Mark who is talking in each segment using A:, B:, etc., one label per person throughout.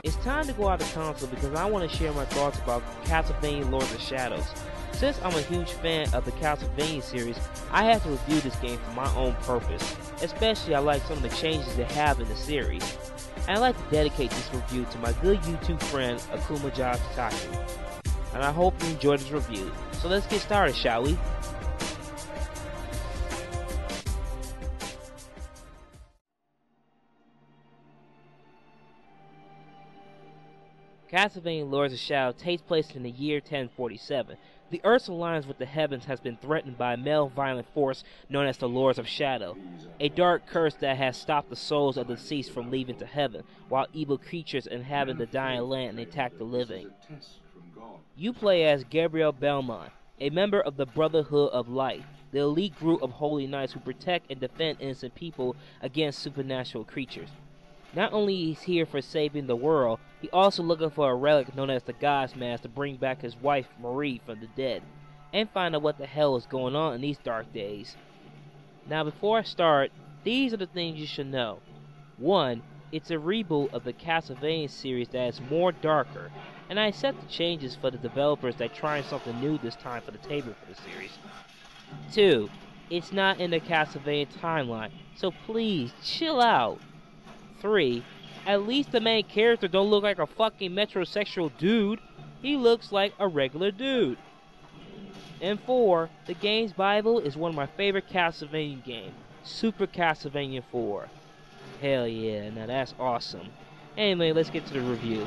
A: It's time to go out of console because I want to share my thoughts about Castlevania Lords of Shadows. Since I'm a huge fan of the Castlevania series, I have to review this game for my own purpose. Especially I like some of the changes they have in the series. And I'd like to dedicate this review to my good YouTube friend AkumajouOtaku. And I hope you enjoyed this review. So let's get started, shall we? Castlevania Lords of Shadow takes place in the year 1047. The Earth's alliance with the heavens has been threatened by a malevolent force known as the Lords of Shadow, a dark curse that has stopped the souls of the deceased from leaving to heaven, while evil creatures inhabit the dying land and attack the living. You play as Gabriel Belmont, a member of the Brotherhood of Light, the elite group of holy knights who protect and defend innocent people against supernatural creatures. Not only is he here for saving the world, he also looking for a relic known as the God's Mask to bring back his wife Marie from the dead, and find out what the hell is going on in these dark days. Now before I start, these are the things you should know. 1. It's a reboot of the Castlevania series that is more darker, and I accept the changes for the developers that trying something new this time for the table for the series. 2. It's not in the Castlevania timeline, so please chill out. 3. At least the main character don't look like a fucking metrosexual dude. He looks like a regular dude. And 4. The game's Bible is one of my favorite Castlevania games, Super Castlevania 4. Hell yeah, now that's awesome. Anyway, let's get to the review.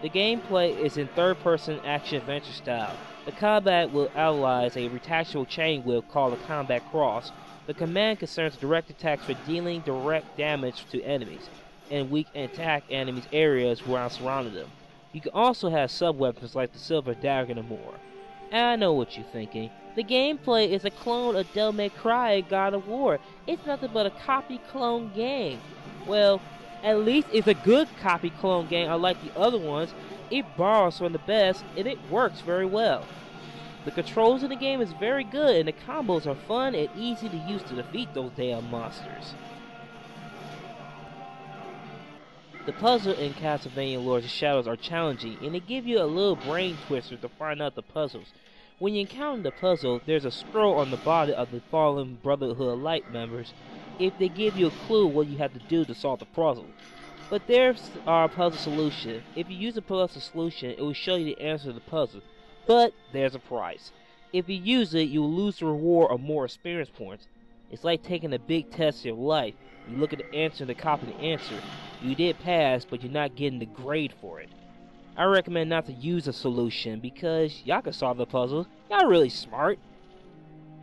A: The gameplay is in third-person action-adventure style. The combat will utilize a retractable chain wheel called the Combat Cross. The command concerns direct attacks for dealing direct damage to enemies, and weak attack enemies' areas where I'm surrounding them. You can also have sub-weapons like the Silver Dagger and more. And I know what you're thinking. The gameplay is a clone of Devil May Cry and God of War. It's nothing but a copy-clone game. Well, at least it's a good copy-clone game unlike the other ones. It borrows from the best, and it works very well. The controls in the game is very good, and the combos are fun and easy to use to defeat those damn monsters. The puzzles in Castlevania Lords of Shadows are challenging, and they give you a little brain twister to find out the puzzles. When you encounter the puzzle, there's a scroll on the body of the fallen Brotherhood of Light members if they give you a clue what you have to do to solve the puzzle. But there's our puzzle solution. If you use the puzzle solution, it will show you the answer to the puzzle. But there's a price. If you use it, you will lose the reward of more experience points. It's like taking a big test of your life. You look at the answer and the copy the answer. You did pass, but you're not getting the grade for it. I recommend not to use a solution because y'all can solve the puzzle. Y'all really smart.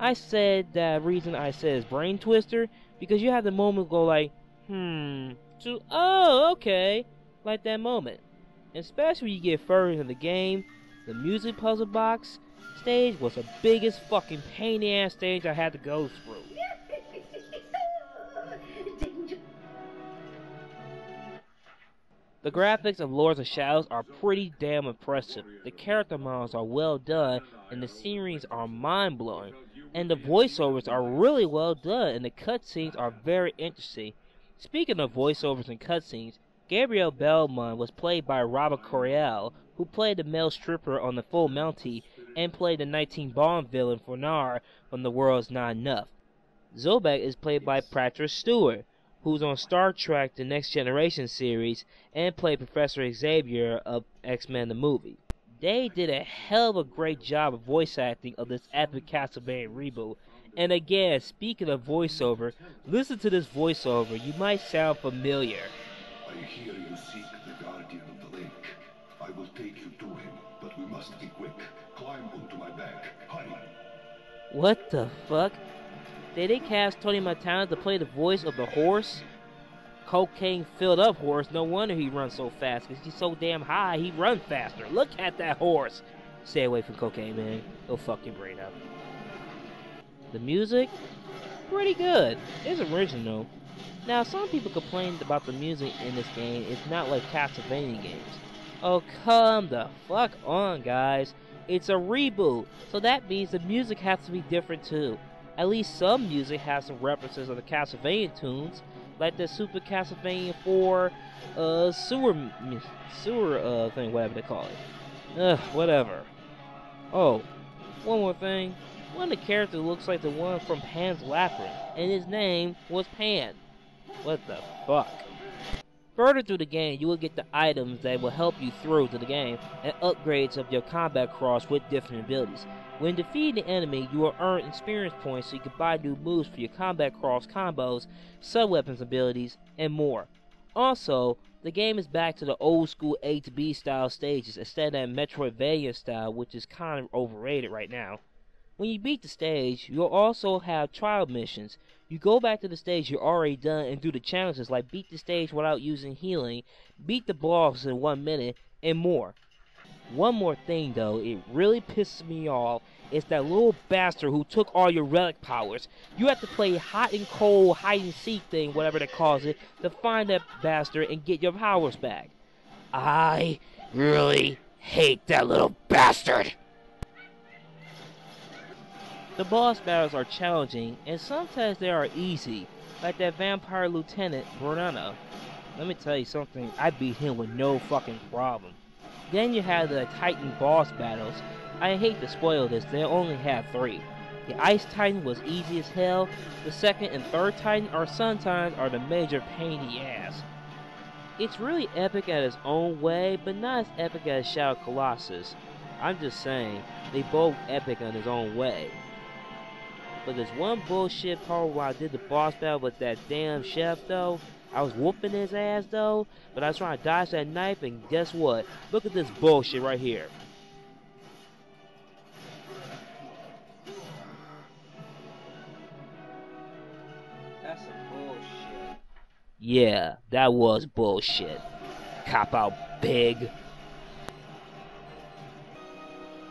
A: I said that reason I said is brain twister because you have the moment go like, to oh, okay, like that moment. And especially when you get further in the game. The music puzzle box stage was the biggest fucking pain in the ass stage I had to go through. The graphics of Lords of Shadows are pretty damn impressive. The character models are well done, and the sceneries are mind-blowing. And the voiceovers are really well done, and the cutscenes are very interesting. Speaking of voiceovers and cutscenes, Gabriel Belmont was played by Robert Correal, who played the male stripper on the Full Mountie and played the 19 Bond villain Fornar from The World's Not Enough. Zobek is played by Patrick Stewart, who's on Star Trek The Next Generation series and played Professor Xavier of X-Men the movie. They did a hell of a great job of voice acting of this epic Castlevania reboot. And again, speaking of voiceover, listen to this voiceover, you might sound familiar.
B: I hear you seek the guardian of the lake. I will take you to him, but we must be quick. Climb onto my back. Hurry.
A: What the fuck? Did they cast Tony Montana to play the voice of the horse? Cocaine filled up horse, no wonder he runs so fast, because he's so damn high, he runs faster. Look at that horse! Stay away from cocaine, man. It'll fuck your brain up. The music? Pretty good. It's original. Now, some people complained about the music in this game. It's not like Castlevania games. Oh, come the fuck on, guys. It's a reboot, so that means the music has to be different too. At least some music has some references of the Castlevania tunes. like the Super Castlevania 4 sewer thing, whatever they call it. Whatever. Oh, one more thing. One of the characters looks like the one from Pan's Labyrinth, and his name was Pan. What the fuck? Further through the game, you will get the items that will help you through to the game, and upgrades of your combat cross with different abilities. When defeating the enemy, you will earn experience points so you can buy new moves for your combat cross combos, sub-weapons abilities, and more. Also, the game is back to the old school A to B style stages instead of that Metroidvania style, which is kind of overrated right now. When you beat the stage, you'll also have trial missions. You go back to the stage you're already done and do the challenges like beat the stage without using healing, beat the boss in 1 minute, and more. One more thing though, it really pisses me off, is that little bastard who took all your relic powers. You have to play hot and cold hide and seek thing, whatever they calls it, to find that bastard and get your powers back. I really hate that little bastard. The boss battles are challenging, and sometimes they are easy, like that vampire lieutenant, Bruno. Let me tell you something, I beat him with no fucking problem. Then you have the Titan boss battles. I hate to spoil this, they only have 3. The Ice Titan was easy as hell, the second and third Titan or Sun Titans are the major pain in the ass. It's really epic at its own way, but not as epic as Shadow Colossus. I'm just saying, they both epic in his own way. But there's one bullshit part where I did the boss battle with that damn chef though. I was whooping his ass though, but I was trying to dodge that knife, and guess what? Look at this bullshit right here. That's some bullshit. Yeah, that was bullshit. Cop out, pig.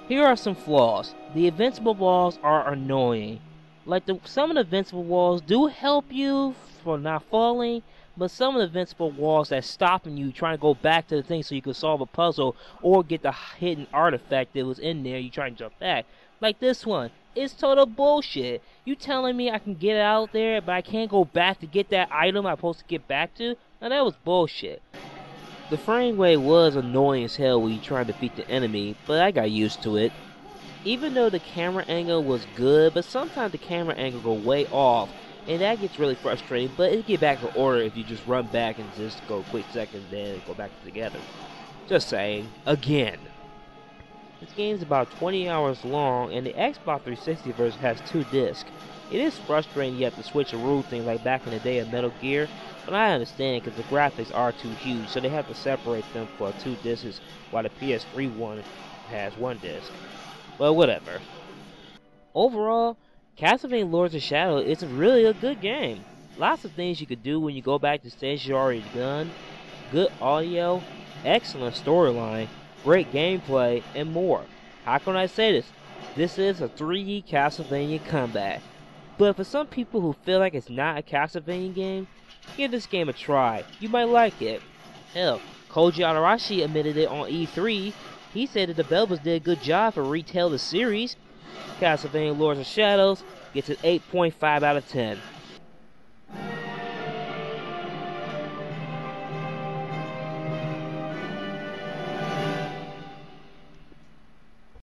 A: Here are some flaws. The invincible walls are annoying. Like some of the invincible walls do help you for not falling, but some of the invincible walls that's stopping you trying to go back to the thing so you can solve a puzzle or get the hidden artifact that was in there, you try to jump back. Like this one. It's total bullshit. You telling me I can get out there, but I can't go back to get that item I'm supposed to get back to? Now that was bullshit. The frame rate was annoying as hell when you try to defeat the enemy, but I got used to it. Even though the camera angle was good, but sometimes the camera angle go way off, and that gets really frustrating, but it get back in order if you just run back and just go a quick second, then go back together. Just saying, again. This game is about 20 hours long, and the Xbox 360 version has 2 discs. It is frustrating you have to switch a rule thing like back in the day of Metal Gear, but I understand because the graphics are too huge, so they have to separate them for 2 discs, while the PS3 one has 1 disc. Well, whatever. Overall, Castlevania Lords of Shadow is really a good game. Lots of things you could do when you go back to stages you already done, good audio, excellent storyline, great gameplay, and more. How can I say this? This is a 3D Castlevania comeback. But for some people who feel like it's not a Castlevania game, give this game a try. You might like it. Hell, Koji Igarashi admitted it on E3. He said that the developers did a good job for retail the series. Castlevania Lords of Shadows gets an 8.5 out of 10.